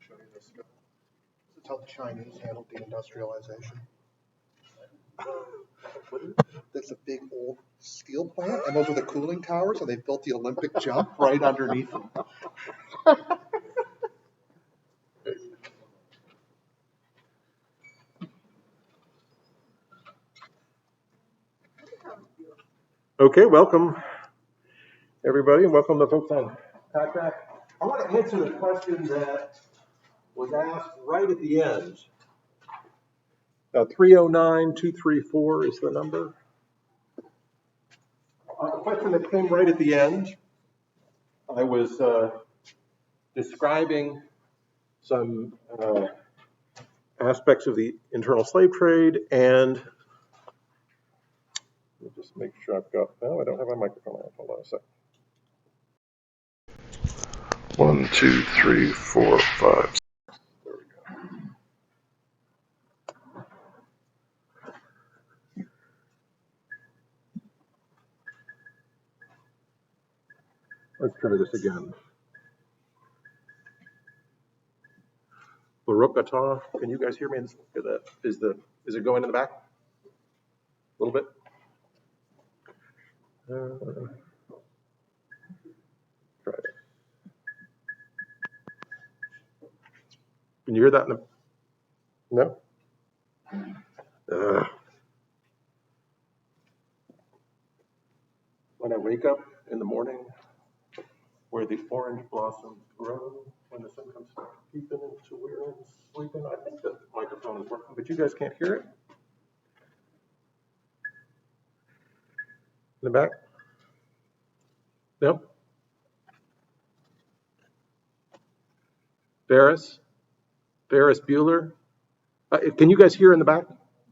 show you this stuff. This is how the Chinese handled deindustrialization. That's a big old steel plant, and those are the cooling towers, and they built the Olympic jump right underneath them. Okay, welcome everybody, and welcome to folks on TACTAC. I want to answer the question that was asked right at the end. 309-234 is the number. A question that came right at the end. I was describing some aspects of the internal slave trade, and let me just make sure I've got, no, I don't have my microphone on. Hold on a second. 1, 2, 3, 4, 5. There we go. Let's try this again. Baruch atah. Can you guys hear me? Is it going in the back? A little bit? Try it. Can you hear that? No? When I wake up in the morning, where the orange blossoms grow, when the sun comes peeping into where I'm sleeping, I think the microphone is working, but you guys can't hear it? In the back? No? Ferris Bueller? Can you guys hear in the back?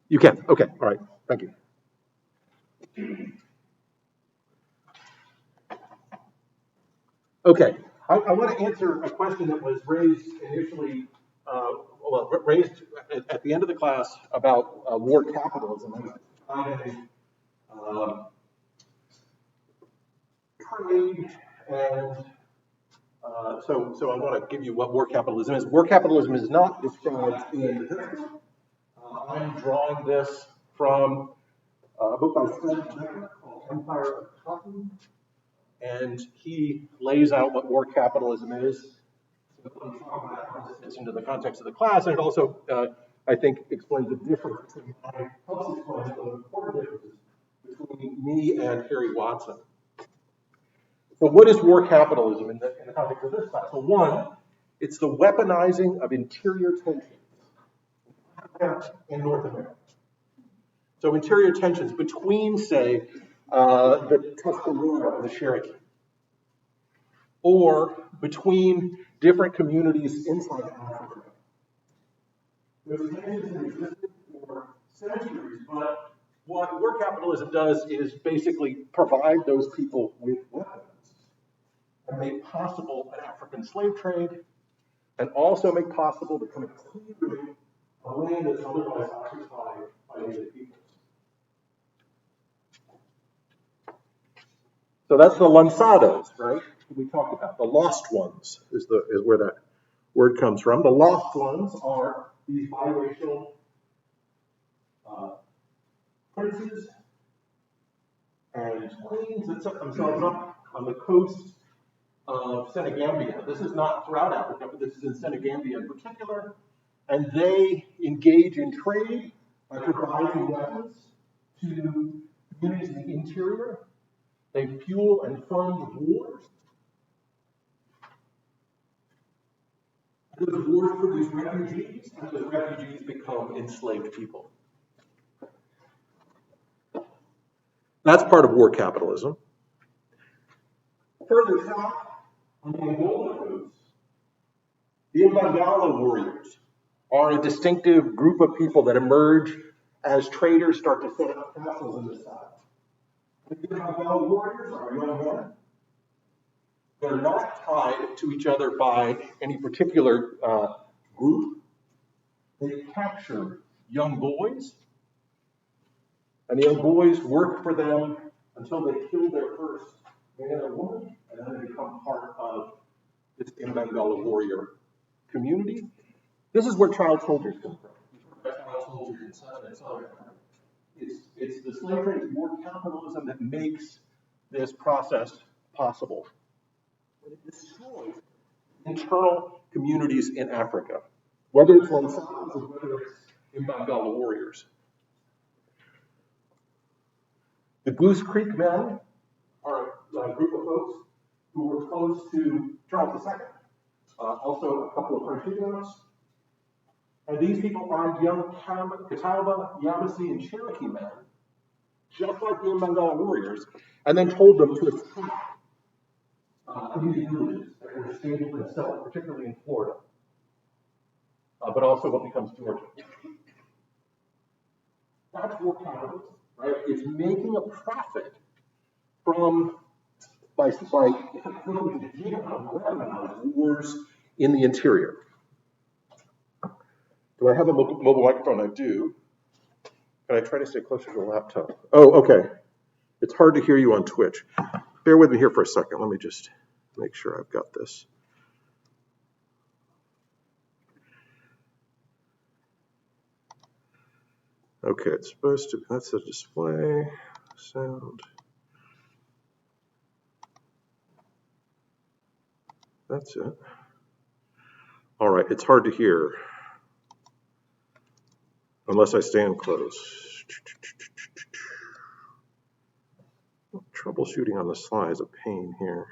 You can. Okay. All right. Thank you. Okay. I want to answer a question that was raised initially, raised at the end of the class about war capitalism. Trade and so I want to give you what war capitalism is. War capitalism is not described in the textbook. I'm drawing this from a book by Fred Becker called Empire of Cotton, and he lays out what war capitalism is. So I'm talking about how this fits into the context of the class, and it also, I think, explains the difference between, helps explain the important differences between me and Harry Watson. So what is war capitalism in the context of this class? So one, it's the weaponizing of interior tensions in North America. So interior tensions between, say, the Tuscarora and the Cherokee, or between different communities inside Africa. Those tensions have existed for centuries, but what war capitalism does is basically provide those people with weapons and make possible an African slave trade, and also make possible the kind of clearing of land that's otherwise occupied by native peoples. So that's the lanzados, right? We talked about the lost ones is where that word comes from. The lost ones are these biracial princes and queens that set themselves up on the coast of Senegambia. This is not throughout Africa, but this is in Senegambia in particular. And they engage in trade by providing weapons to communities in the interior. They fuel and fund wars. Those wars produce refugees, and those refugees become enslaved people. That's part of war capitalism. Further south, on the Angola coast, the Embankment Warriors are a distinctive group of people that emerge as traders start to set up castles in the south. The Embankment Warriors are young men. They're not tied to each other by any particular group. They capture young boys, and the young boys work for them until they kill their first man or woman, and then they become part of this Embankment Warrior community. This is where child soldiers come from. Child soldiers in Southern Africa. It's the slave trade, it's war capitalism that makes this process possible. It destroys internal communities in Africa, whether it's Monopolies or whether it's Embankment Warriors. The Goose Creek men are a group of folks who were close to Charles II, also a couple of French Huguenots. And these people armed young Catawba, Yamasee, and Cherokee men, just like the Embankment Warriors, and then told them to attack Indian villages that were stable and settled, particularly in Florida, but also what becomes Georgia. That's war capitalism, right? It's making a profit from by wars in the interior. Do I have a mobile microphone? I do. Can I try to stay closer to the laptop? Oh, okay. It's hard to hear you on Twitch. Bear with me here for a second. Let me just make sure I've got this. Okay, it's supposed to, that's the display, sound. That's it. All right, it's hard to hear unless I stand close. Troubleshooting on the slide is a pain here.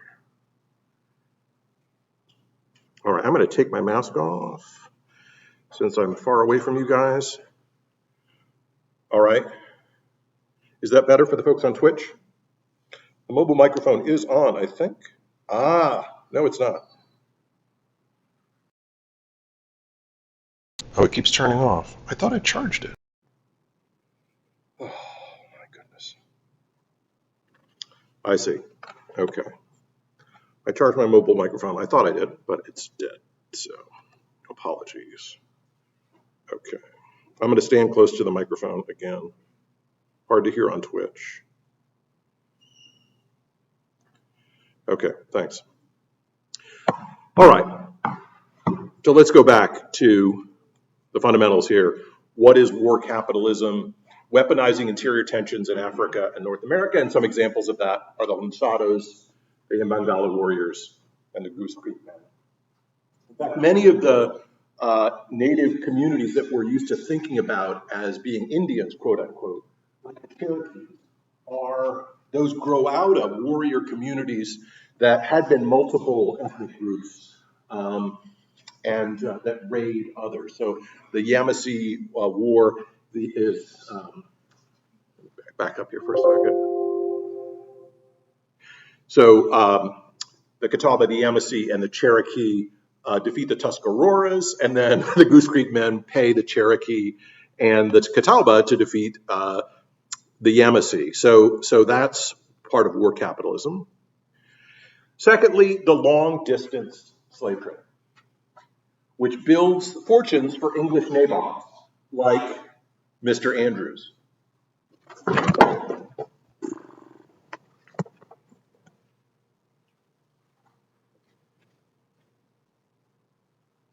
All right, I'm going to take my mask off since I'm far away from you guys. All right. Is that better for the folks on Twitch? The mobile microphone is on, I think. Ah, no, it's not. Oh, it keeps turning off. I thought I charged it. Oh, my goodness. I see. Okay. I charged my mobile microphone. I thought I did, but it's dead. So, apologies. Okay. I'm going to stand close to the microphone again. Hard to hear on Twitch. Okay, thanks. All right. So let's go back to the fundamentals here. What is war capitalism? Weaponizing interior tensions in Africa and North America, and some examples of that are the Lanzados, the Embankment Warriors, and the Goose Creek men. In fact, many of the native communities that we're used to thinking about as being Indians, quote unquote, like the Cherokees, those grow out of warrior communities that had been multiple ethnic groups and that raid others. So the Yamasee War is, back up here for a second. So the Catawba, the Yamasee, and the Cherokee defeat the Tuscaroras, and then the Goose Creek men pay the Cherokee and the Catawba to defeat the Yamasee. So that's part of war capitalism. Secondly, the long distance slave trade, which builds fortunes for English nabobs like Mr. Andrews.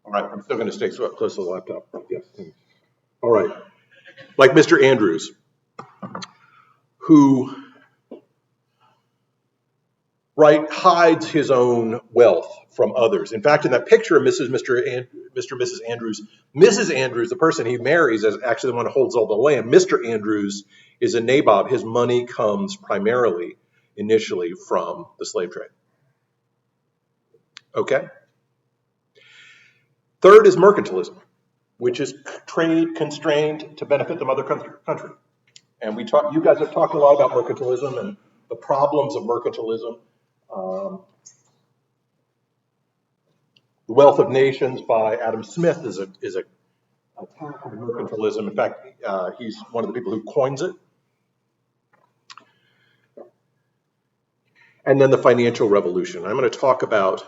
All right, I'm still going to stay close to the laptop. Yes. All right, like Mr. Andrews, who hides his own wealth from others. In fact, in that picture of Mr. and Mrs. Andrews, Mrs. Andrews, the person he marries, is actually the one who holds all the land. Mr. Andrews is a nabob. His money comes primarily, initially, from the slave trade. Okay? Third is mercantilism, which is trade constrained to benefit the mother country. And you guys have talked a lot about mercantilism and the problems of mercantilism. The Wealth of Nations by Adam Smith is a attack on mercantilism. In fact, he's one of the people who coins it. And then the financial revolution. I'm going to talk about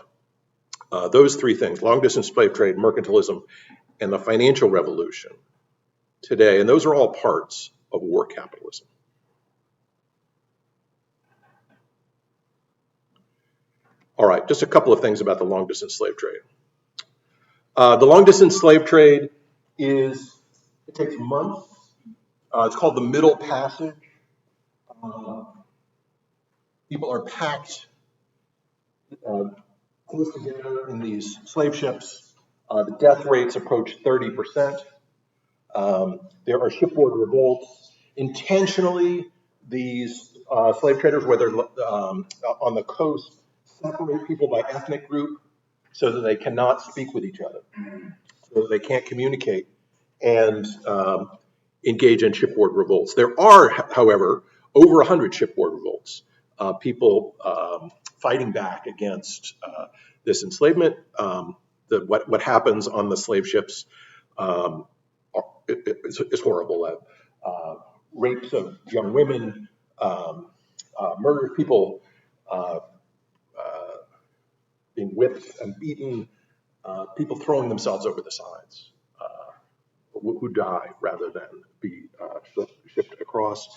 those three things: long-distance slave trade, mercantilism, and the financial revolution today. And those are all parts of war capitalism. All right, just a couple of things about the long-distance slave trade. The long-distance slave trade it takes months. It's called the Middle Passage. People are packed close together in these slave ships. The death rates approach 30%. There are shipboard revolts. Intentionally, these slave traders, whether on the coast, separate people by ethnic group so that they cannot speak with each other, so that they can't communicate and engage in shipboard revolts. There are, however, over 100 shipboard revolts, people fighting back against this enslavement. What happens on the slave ships is horrible. Rapes of young women, murder of people, being whipped and beaten, people throwing themselves over the sides, who die rather than be shipped across.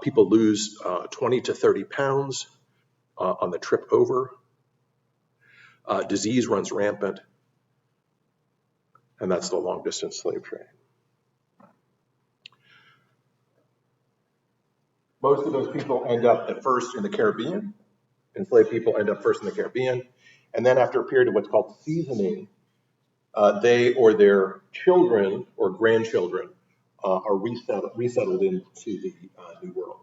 People lose 20 to 30 pounds on the trip over. Disease runs rampant, and that's the long-distance slave trade. Most of those people end up at first in the Caribbean. Enslaved people end up first in the Caribbean, and then after a period of what's called seasoning, they or their children or grandchildren are resettled into the New World.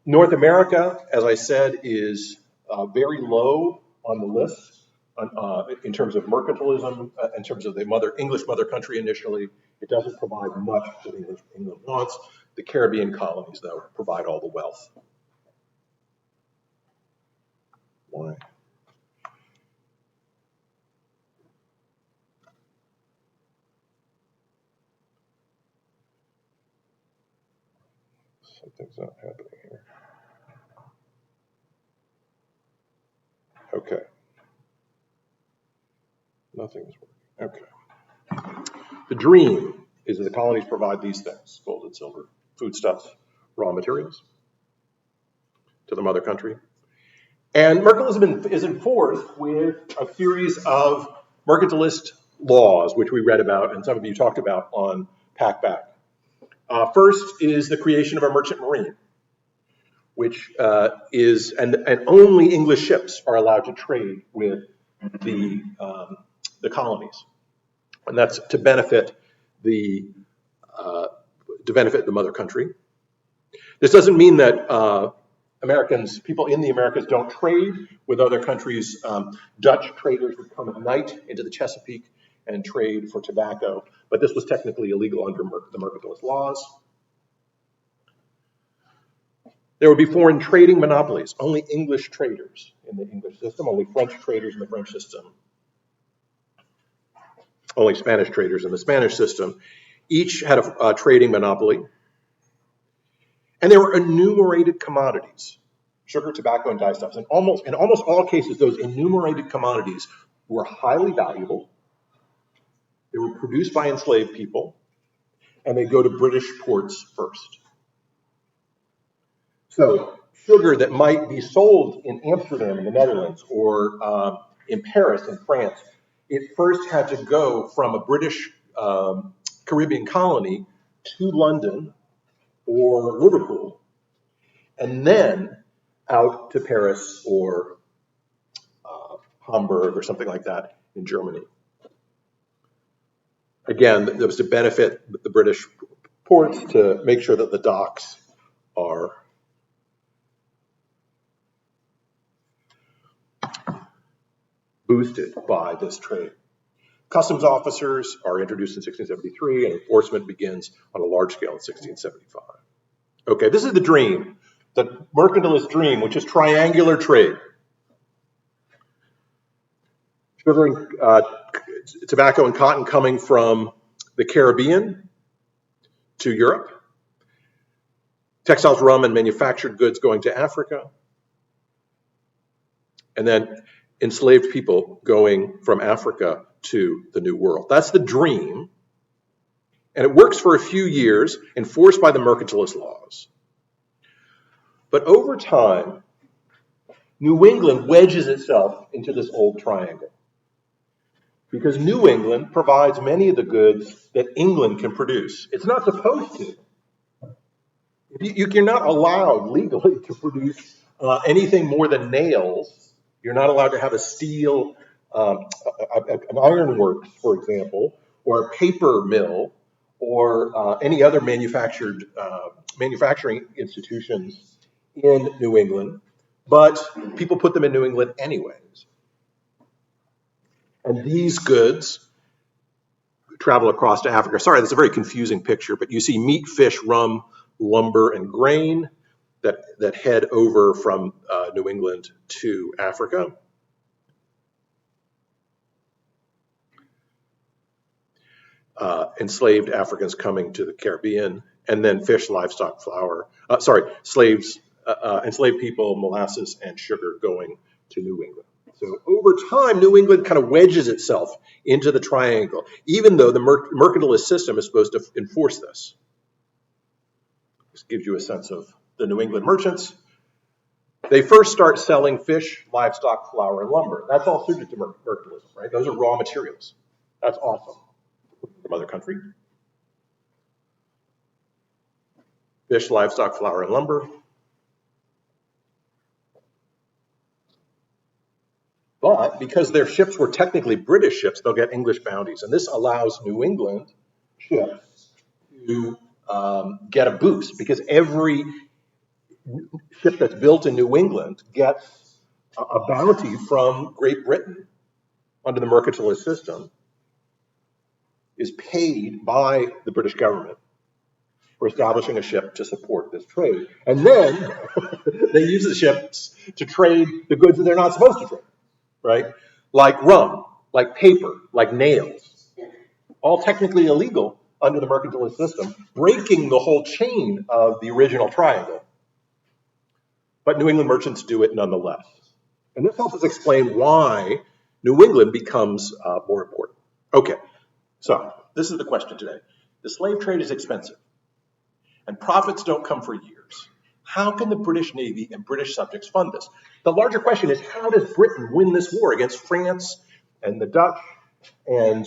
North America, as I said, is very low on the list in terms of mercantilism, in terms of the English mother country initially. It doesn't provide much that England wants. The Caribbean colonies, though, provide all the wealth. Why? Something's not happening here. Okay. Nothing's working. Okay. The dream is that the colonies provide these things: gold and silver, foodstuffs, raw materials to the mother country. And mercantilism is enforced with a series of mercantilist laws, which we read about and some of you talked about on Packback. First is the creation of a merchant marine, which is, and only English ships are allowed to trade with the colonies, and that's to benefit the mother country. This doesn't mean that people in the Americas don't trade with other countries. Dutch traders would come at night into the Chesapeake and trade for tobacco, but this was technically illegal under the mercantilist laws. There would be foreign trading monopolies, only English traders in the English system, only French traders in the French system, only Spanish traders in the Spanish system. Each had a trading monopoly. And there were enumerated commodities, sugar, tobacco, and dyestuffs. And in almost all cases, those enumerated commodities were highly valuable. They were produced by enslaved people, and they go to British ports first. So sugar that might be sold in Amsterdam in the Netherlands or in Paris in France, it first had to go from a British Caribbean colony to London or Liverpool, and then out to Paris or Hamburg or something like that in Germany. Again, that was to benefit the British ports, to make sure that the docks are boosted by this trade. Customs officers are introduced in 1673, and enforcement begins on a large scale in 1675. Okay, this is the dream, the mercantilist dream, which is triangular trade. Sugar and tobacco and cotton coming from the Caribbean to Europe. Textiles, rum, and manufactured goods going to Africa. And then enslaved people going from Africa to the New World. That's the dream. And it works for a few years, enforced by the mercantilist laws. But over time, New England wedges itself into this old triangle because New England provides many of the goods that England can produce. It's not supposed to. You're not allowed legally to produce anything more than nails. You're not allowed to have a steel, an ironworks, for example, or a paper mill, or any other manufacturing institutions in New England. But people put them in New England anyways. And these goods travel across to Africa. Sorry, that's a very confusing picture, but you see meat, fish, rum, lumber, and grain that head over from New England to Africa. Enslaved Africans coming to the Caribbean, and then fish, livestock, flour. Enslaved people, molasses, and sugar going to New England. So over time, New England kind of wedges itself into the triangle, even though the mercantilist system is supposed to enforce this. This gives you a sense of the New England merchants. They first start selling fish, livestock, flour, and lumber. That's all suited to mercantilism, right? Those are raw materials. That's awesome. From other country. Fish, livestock, flour, and lumber. But because their ships were technically British ships, they'll get English bounties. And this allows New England ships to get a boost, because every ship that's built in New England gets a bounty from Great Britain under the mercantilist system, is paid by the British government for establishing a ship to support this trade. And then they use the ships to trade the goods that they're not supposed to trade, right? Like rum, like paper, like nails. All technically illegal under the mercantilist system, breaking the whole chain of the original triangle. But New England merchants do it nonetheless. And this helps us explain why New England becomes more important. Okay, so this is the question today. The slave trade is expensive, and profits don't come for years. How can the British Navy and British subjects fund this? The larger question is, how does Britain win this war against France and the Dutch and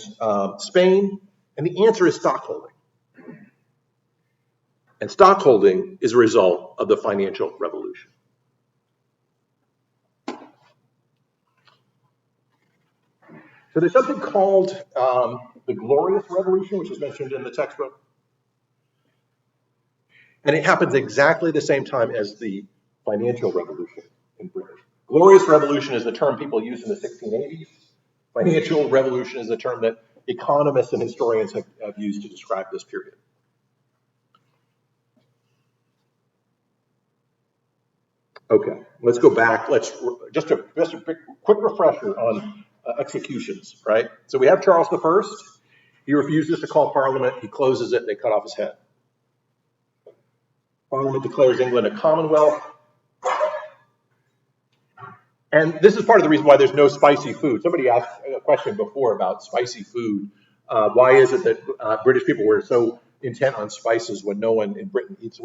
Spain? And the answer is stockholding. And stockholding is a result of the financial revolution. So there's something called the Glorious Revolution, which is mentioned in the textbook. And it happens exactly the same time as the financial revolution in Britain. Glorious Revolution is the term people use in the 1680s. Financial revolution is the term that economists and historians have used to describe this period. Okay, let's go back. Let's just a quick refresher on executions, right? So we have Charles I. He refuses to call Parliament. He closes it. They cut off his head. Parliament declares England a commonwealth. And this is part of the reason why there's no spicy food. Somebody asked a question before about spicy food. Why is it that British people were so intent on spices when no one in Britain eats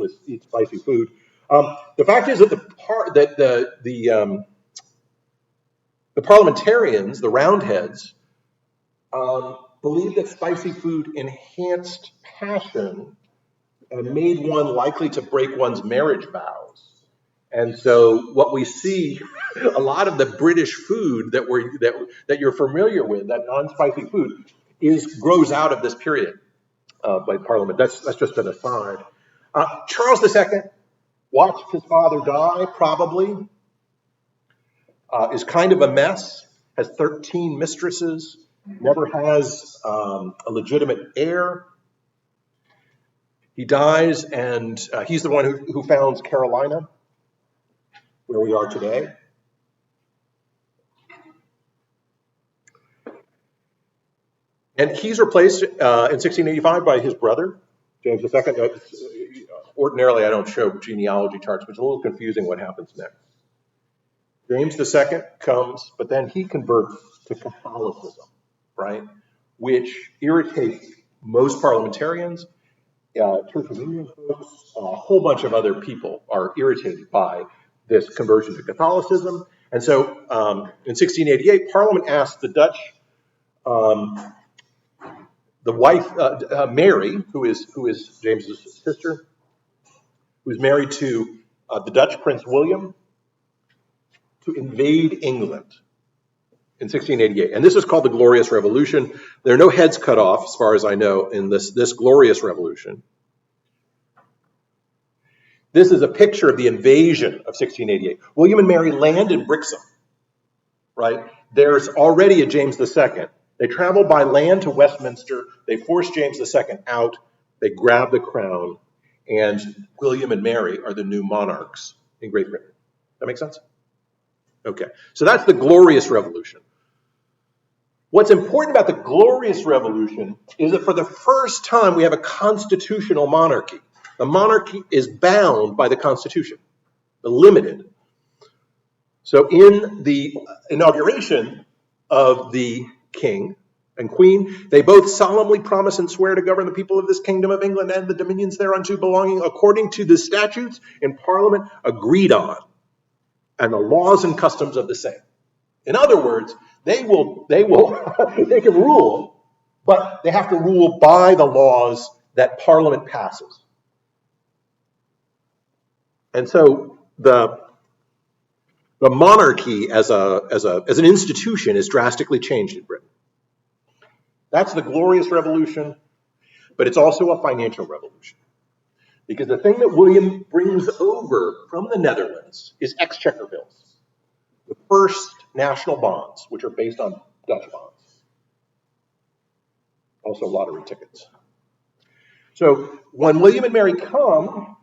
spicy food? The fact is that the parliamentarians, the Roundheads, believed that spicy food enhanced passion and made one likely to break one's marriage vows. And so what we see, a lot of the British food that you're familiar with, that non-spicy food, grows out of this period by Parliament. That's just an aside. Charles II watched his father die, probably. Is kind of a mess, has 13 mistresses, never has a legitimate heir. He dies, and he's the one who founds Carolina, where we are today. And he's replaced in 1685 by his brother, James II. Ordinarily, I don't show genealogy charts, but it's a little confusing what happens next. James II comes, but then he converts to Catholicism, right? Which irritates most parliamentarians, Church of England folks, a whole bunch of other people are irritated by this conversion to Catholicism. And so in 1688, Parliament asked the Dutch Um, the wife, Mary, who is James's sister, who's married to the Dutch Prince William, to invade England in 1688. And this is called the Glorious Revolution. There are no heads cut off, as far as I know, in this glorious revolution. This is a picture of the invasion of 1688. William and Mary land in Brixham, right? There's already a James II. They travel by land to Westminster. They force James II out. They grab the crown. And William and Mary are the new monarchs in Great Britain. That make sense? Okay. So that's the Glorious Revolution. What's important about the Glorious Revolution is that for the first time we have a constitutional monarchy. The monarchy is bound by the Constitution, limited. So in the inauguration of the king and queen, they both solemnly promise and swear to govern the people of this kingdom of England and the dominions thereunto belonging according to the statutes in Parliament agreed on and the laws and customs of the same. In other words, they can rule, but they have to rule by the laws that Parliament passes. And so the monarchy as an institution is drastically changed in Britain. That's the Glorious Revolution, but it's also a financial revolution. Because the thing that William brings over from the Netherlands is exchequer bills, the first national bonds, which are based on Dutch bonds. Also lottery tickets. So when William and Mary come,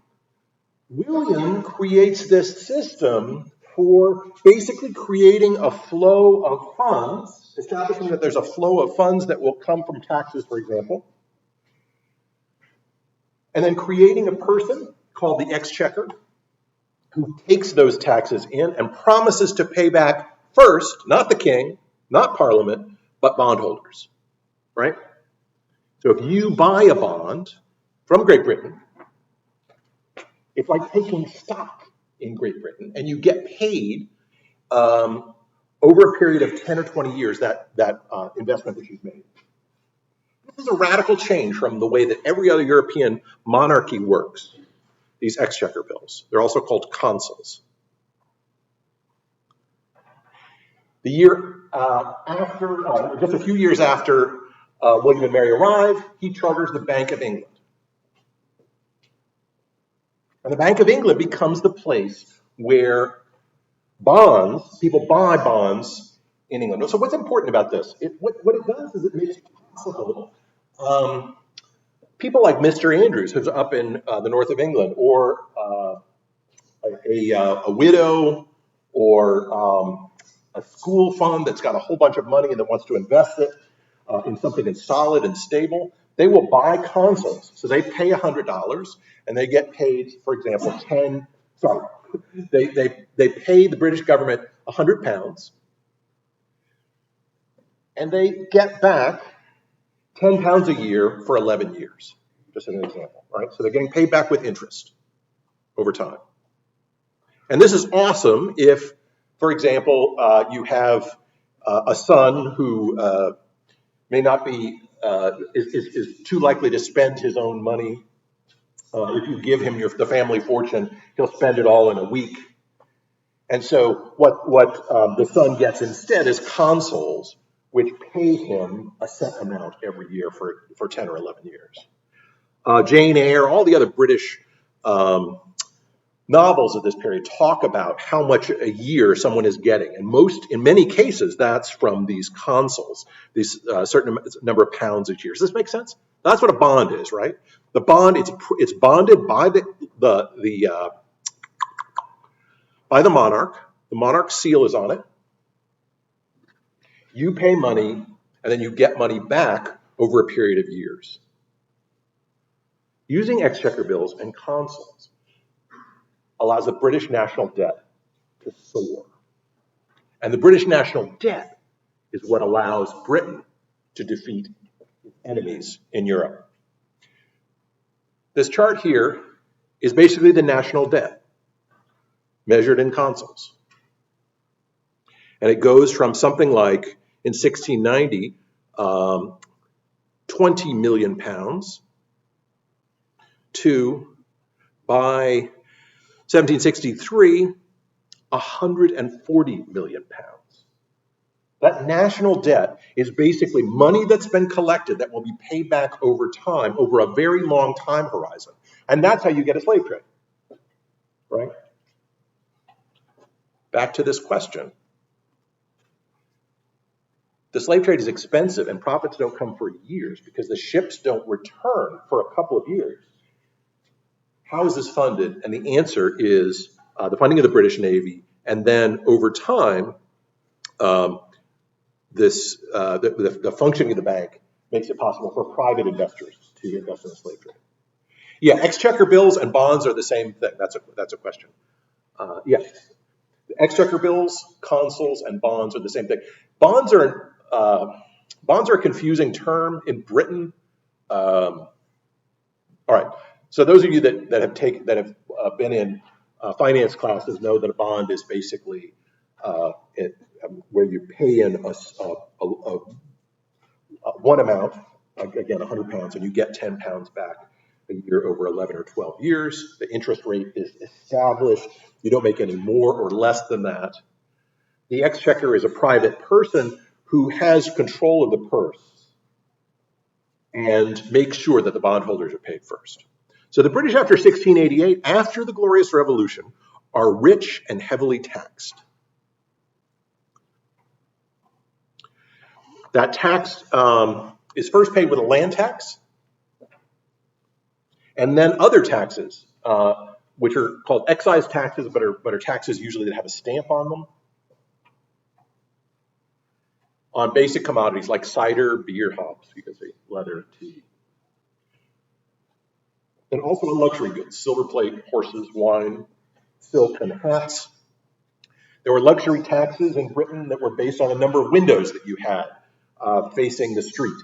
William creates this system for basically creating a flow of funds, establishing that there's a flow of funds that will come from taxes, for example, and then creating a person called the exchequer who takes those taxes in and promises to pay back first, not the king, not Parliament, but bondholders, right? So if you buy a bond from Great Britain, it's like taking stock in Great Britain, and you get paid over a period of 10 or 20 years that investment that you've made. This is a radical change from the way that every other European monarchy works, these exchequer bills. They're also called consuls. The year after, just a few years after William and Mary arrive, he charters the Bank of England. And the Bank of England becomes the place where people buy bonds in England. So what's important about this? What it does is it makes it possible. People like Mr. Andrews, who's up in the north of England, or a widow, or a school fund that's got a whole bunch of money and that wants to invest it in something that's solid and stable, they will buy consols. So they pay $100 and they get paid, for example, they pay the British government £100 and they get back £10 a year for 11 years, just as an example, right? So they're getting paid back with interest over time. And this is awesome if, for example, you have a son who may not be, is too likely to spend his own money. If you give him the family fortune, he'll spend it all in a week. And so what the son gets instead is consols, which pay him a set amount every year for 10 or 11 years. Jane Eyre, all the other British novels of this period talk about how much a year someone is getting. And in many cases, that's from these consols, these certain number of pounds each year. Does this make sense? That's what a bond is, right? The bond, it's bonded by by the monarch. The monarch's seal is on it. You pay money, and then you get money back over a period of years. Using exchequer bills and consols allows the British national debt to soar. And the British national debt is what allows Britain to defeat enemies in Europe. This chart here is basically the national debt measured in consols. And it goes from something like, in 1690, 20 million pounds to, by 1763, 140 million pounds. That national debt is basically money that's been collected that will be paid back over time, over a very long time horizon. And that's how you get a slave trade, right? Back to this question. The slave trade is expensive and profits don't come for years because the ships don't return for a couple of years. How is this funded? And the answer is the funding of the British Navy, and then over time, the functioning of the bank makes it possible for private investors to invest in the slave trade. Yeah, exchequer bills and bonds are the same thing. That's a question. Yes, the exchequer bills, consols, and bonds are the same thing. Bonds are a confusing term in Britain. All right. So those of you that have been in finance classes know that a bond is basically where you pay in one amount, again 100 pounds, and you get 10 pounds back a year over 11 or 12 years. The interest rate is established. You don't make any more or less than that. The exchequer is a private person who has control of the purse and makes sure that the bondholders are paid first. So the British after 1688, after the Glorious Revolution, are rich and heavily taxed. That tax is first paid with a land tax, and then other taxes, which are called excise taxes, but are taxes usually that have a stamp on them, on basic commodities like cider, beer, hops, you can say leather, tea. And also on luxury goods, silver plate, horses, wine, silk, and hats. There were luxury taxes in Britain that were based on the number of windows that you had facing the street.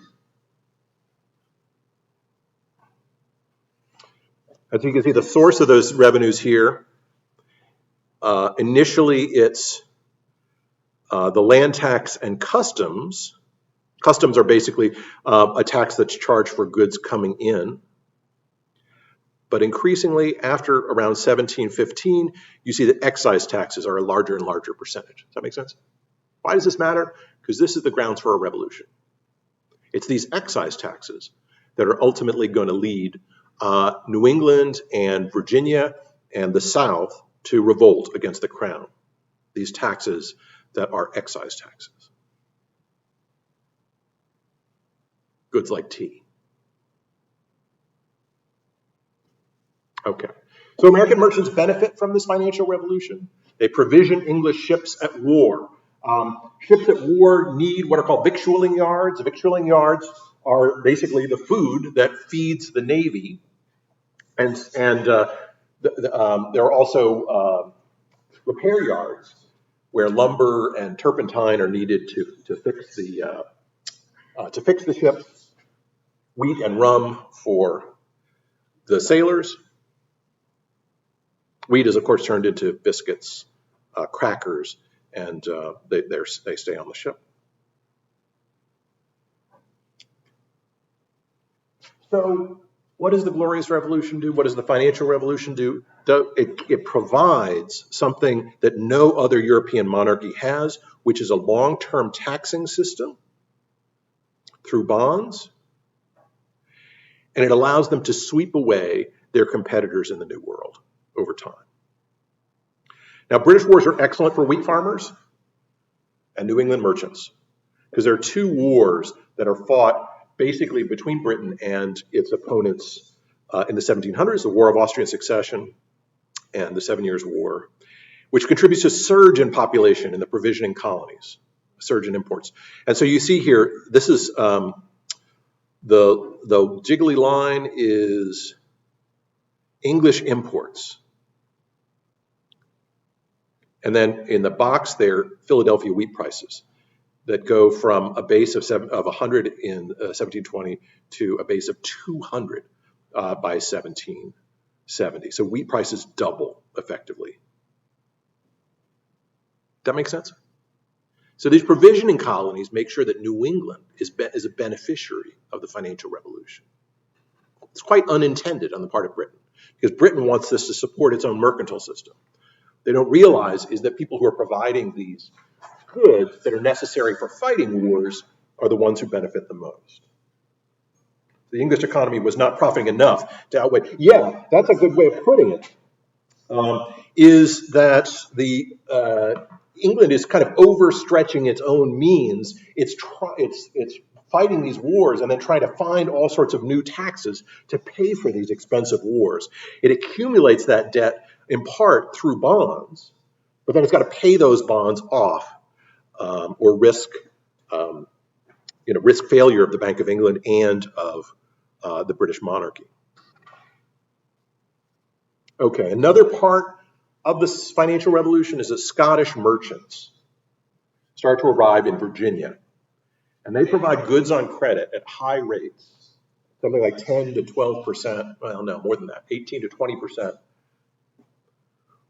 As you can see, the source of those revenues here, initially it's the land tax and customs. Customs are basically a tax that's charged for goods coming in. But increasingly, after around 1715, you see that excise taxes are a larger and larger percentage. Does that make sense? Why does this matter? Because this is the grounds for a revolution. It's these excise taxes that are ultimately going to lead New England and Virginia and the South to revolt against the crown. These taxes that are excise taxes. Goods like tea. Okay. So American merchants benefit from this financial revolution. They provision English ships at war. Ships at war need what are called victualling yards. Victualling yards are basically the food that feeds the Navy. And there are also repair yards where lumber and turpentine are needed to fix the ship. Wheat and rum for the sailors. Wheat is, of course, turned into biscuits, crackers, and they stay on the ship. So what does the Glorious Revolution do? What does the financial revolution do? It provides something that no other European monarchy has, which is a long-term taxing system through bonds, and it allows them to sweep away their competitors in the New World over time. Now, British wars are excellent for wheat farmers and New England merchants because there are two wars that are fought basically between Britain and its opponents in the 1700s, the War of Austrian Succession and the 7 Years' War, which contributes to a surge in population in the provisioning colonies, a surge in imports. And so you see here, this is the jiggly line is English imports. And then in the box there, Philadelphia wheat prices that go from a base of 100 in 1720 to a base of 200 by 1770. So wheat prices double effectively. That makes sense? So these provisioning colonies make sure that New England is a beneficiary of the financial revolution. It's quite unintended on the part of Britain, because Britain wants this to support its own mercantile system. They don't realize is that people who are providing these goods that are necessary for fighting wars are the ones who benefit the most. The English economy was not profiting enough to outweigh. Yeah, that's a good way of putting it. Is that the England is kind of overstretching its own means. It's fighting these wars and then trying to find all sorts of new taxes to pay for these expensive wars. It accumulates that debt in part through bonds, but then it's got to pay those bonds off or risk failure of the Bank of England and of the British monarchy. Okay, another part of this financial revolution is that Scottish merchants start to arrive in Virginia, and they provide goods on credit at high rates, something like 10 to 12%, well, no, more than that, 18 to 20%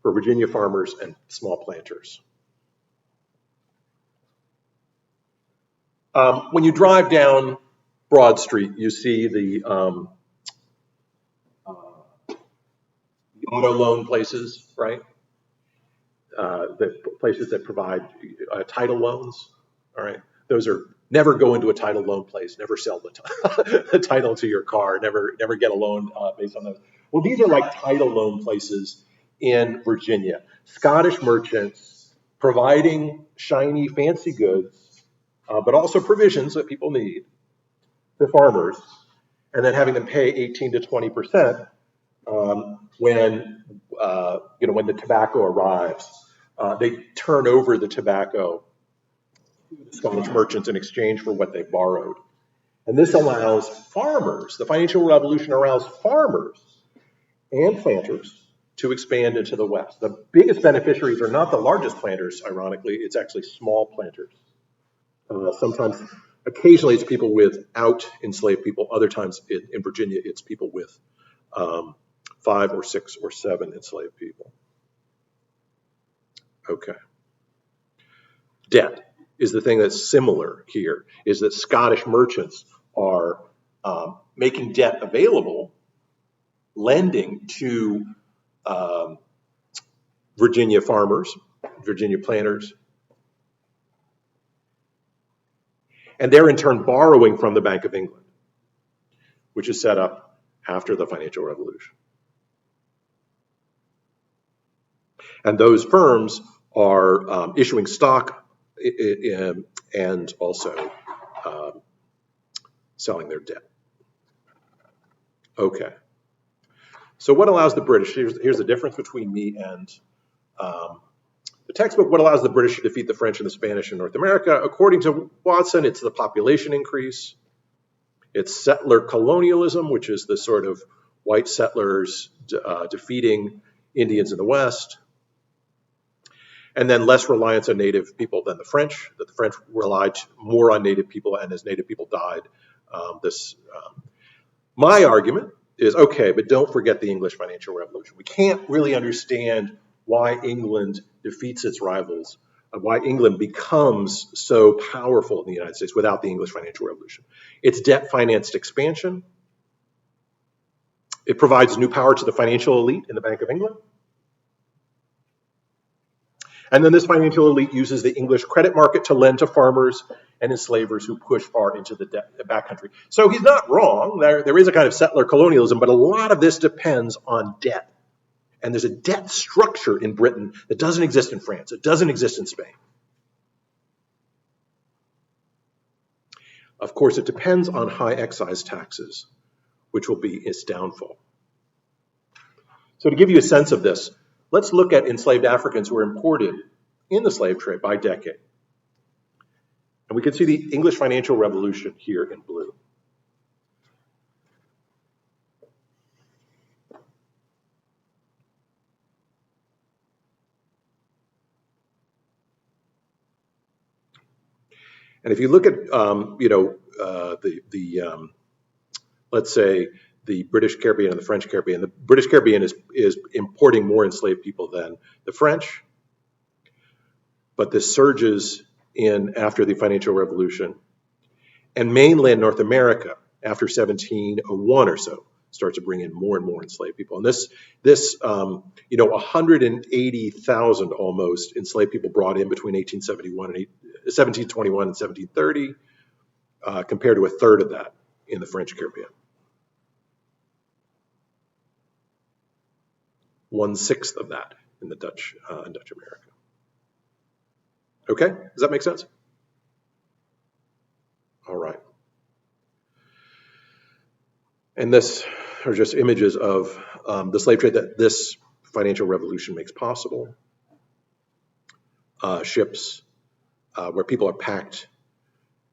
for Virginia farmers and small planters. When you drive down Broad Street, you see the auto loan places, right? The places that provide title loans, all right? Those are, never go into a title loan place, never sell the title to your car, never get a loan based on those. Well, these are like title loan places in Virginia. Scottish merchants providing shiny, fancy goods, but also provisions that people need to farmers, and then having them pay 18 to 20% when the tobacco arrives. They turn over the tobacco to the Scottish merchants in exchange for what they borrowed. And this allows farmers, the financial revolution allows farmers and planters to expand into the West. The biggest beneficiaries are not the largest planters, ironically, it's actually small planters. Sometimes, occasionally it's people without enslaved people. Other times in Virginia, it's people with 5 or 6 or 7 enslaved people. Okay. Debt is the thing that's similar here, is that Scottish merchants are making debt available, lending to Virginia farmers, Virginia planters, and they're in turn borrowing from the Bank of England, which is set up after the financial revolution. And those firms are issuing stock and also selling their debt. Okay. So what allows the British, here's the difference between me and the textbook, what allows the British to defeat the French and the Spanish in North America? According to Watson, it's the population increase. It's settler colonialism, which is the sort of white settlers defeating Indians in the West. And then less reliance on native people than the French, that the French relied more on native people, and as native people died, my argument is, okay, but don't forget the English financial revolution. We can't really understand why England defeats its rivals, why England becomes so powerful in the United States without the English financial revolution. It's debt-financed expansion. It provides new power to the financial elite in the Bank of England. And then this financial elite uses the English credit market to lend to farmers and enslavers who push far into the backcountry. So he's not wrong. There is a kind of settler colonialism, but a lot of this depends on debt. And there's a debt structure in Britain that doesn't exist in France. It doesn't exist in Spain. Of course, it depends on high excise taxes, which will be its downfall. So to give you a sense of this, let's look at enslaved Africans who were imported in the slave trade by decade. And we can see the English financial revolution here in blue. And if you look at, let's say the British Caribbean and the French Caribbean, the British Caribbean is importing more enslaved people than the French, but this surges after the financial revolution, and mainland North America after 1701 or so starts to bring in more and more enslaved people. And this 180,000 almost enslaved people brought in between 1721 and 1730, compared to a third of that in the French Caribbean. 1/6 of that in the Dutch America. Okay, does that make sense? All right. And this are just images of the slave trade that this financial revolution makes possible. Ships where people are packed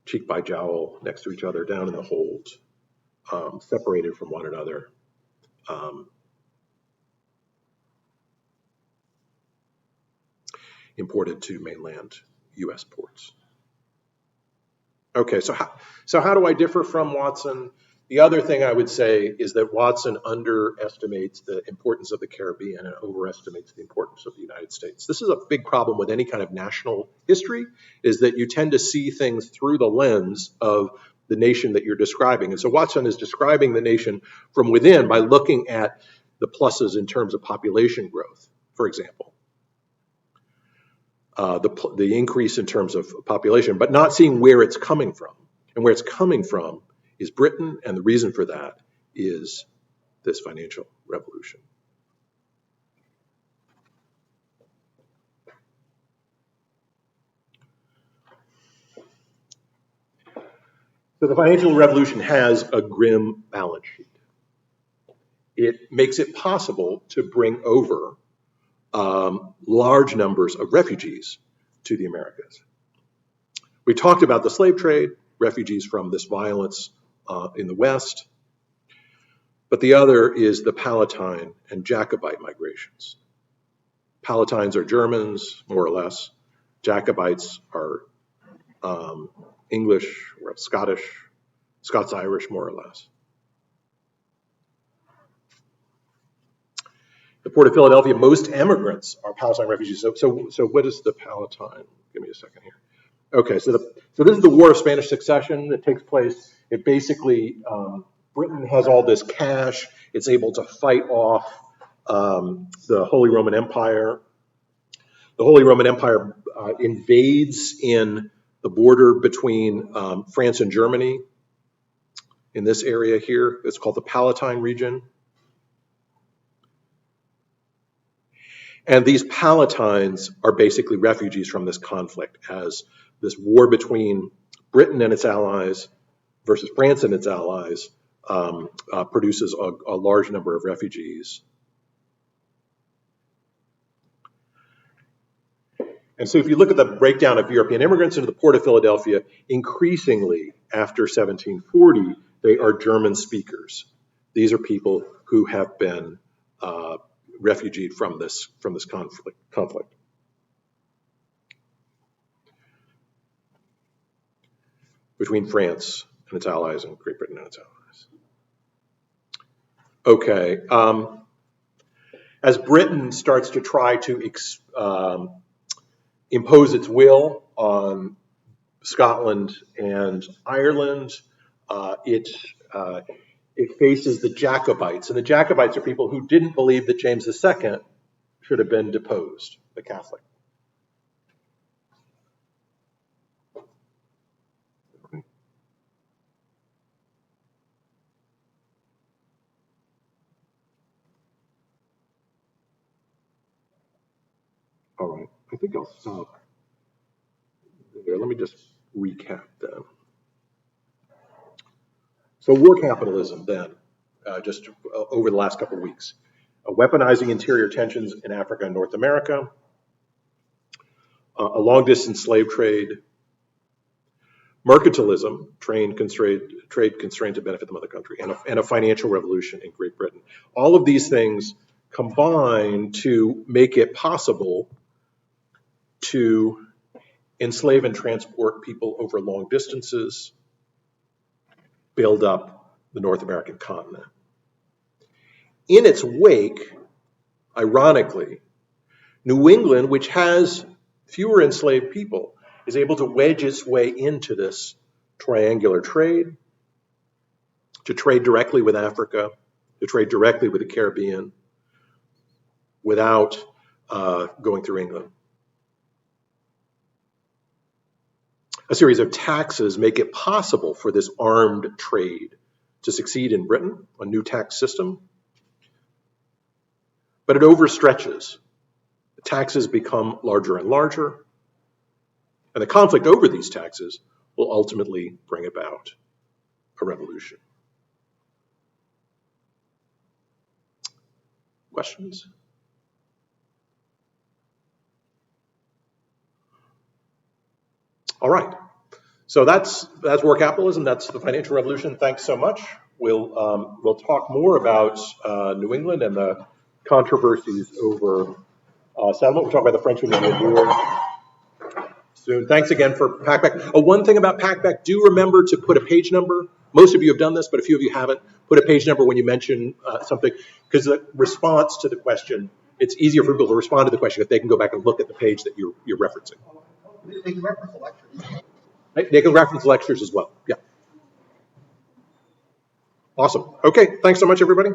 cheek by jowl next to each other down in the hold, separated from one another. Imported to mainland U.S. ports. Okay, so how do I differ from Watson? The other thing I would say is that Watson underestimates the importance of the Caribbean and overestimates the importance of the United States. This is a big problem with any kind of national history, is that you tend to see things through the lens of the nation that you're describing. And so Watson is describing the nation from within by looking at the pluses in terms of population growth, for example. The increase in terms of population, but not seeing where it's coming from. And where it's coming from is Britain, and the reason for that is this financial revolution. So the financial revolution has a grim balance sheet. It makes it possible to bring over large numbers of refugees to the Americas. We talked about the slave trade, refugees from this violence in the West, but the other is the Palatine and Jacobite migrations. Palatines are Germans, more or less. Jacobites are English or Scottish, Scots-Irish, more or less. The Port of Philadelphia, most immigrants are Palatine refugees. So what is the Palatine? Give me a second here. Okay, so this is the War of Spanish Succession that takes place. It basically, Britain has all this cash. It's able to fight off the Holy Roman Empire. The Holy Roman Empire invades in the border between France and Germany in this area here. It's called the Palatine region. And these Palatines are basically refugees from this conflict, as this war between Britain and its allies versus France and its allies produces a large number of refugees. And so if you look at the breakdown of European immigrants into the Port of Philadelphia, increasingly after 1740, they are German speakers. These are people who have been refugeed from this conflict. Between France and its allies and Great Britain and its allies. Okay. As Britain starts to try to impose its will on Scotland and Ireland, it faces the Jacobites. And the Jacobites are people who didn't believe that James II should have been deposed, the Catholic. All right, I think I'll stop there. Let me just recap then. So war capitalism then, just over the last couple of weeks. Weaponizing interior tensions in Africa and North America, a long-distance slave trade, mercantilism, trade constrained to benefit the mother country, and a financial revolution in Great Britain. All of these things combine to make it possible to enslave and transport people over long distances, build up the North American continent. In its wake, ironically, New England, which has fewer enslaved people, is able to wedge its way into this triangular trade, to trade directly with Africa, to trade directly with the Caribbean, without going through England. A series of taxes make it possible for this armed trade to succeed in Britain, a new tax system, but it overstretches. The taxes become larger and larger, and the conflict over these taxes will ultimately bring about a revolution. Questions? All right. So that's war capitalism. That's the financial revolution. Thanks so much. We'll talk more about New England and the controversies over settlement. We'll talk about the French and Indian War soon. Thanks again for Packback. One thing about Packback: do remember to put a page number. Most of you have done this, but a few of you haven't. Put a page number when you mention something, because the response to the question, it's easier for people to respond to the question if they can go back and look at the page that you're referencing. They can reference the lectures. They can reference lectures as well. Yeah. Awesome. Okay. Thanks so much, everybody.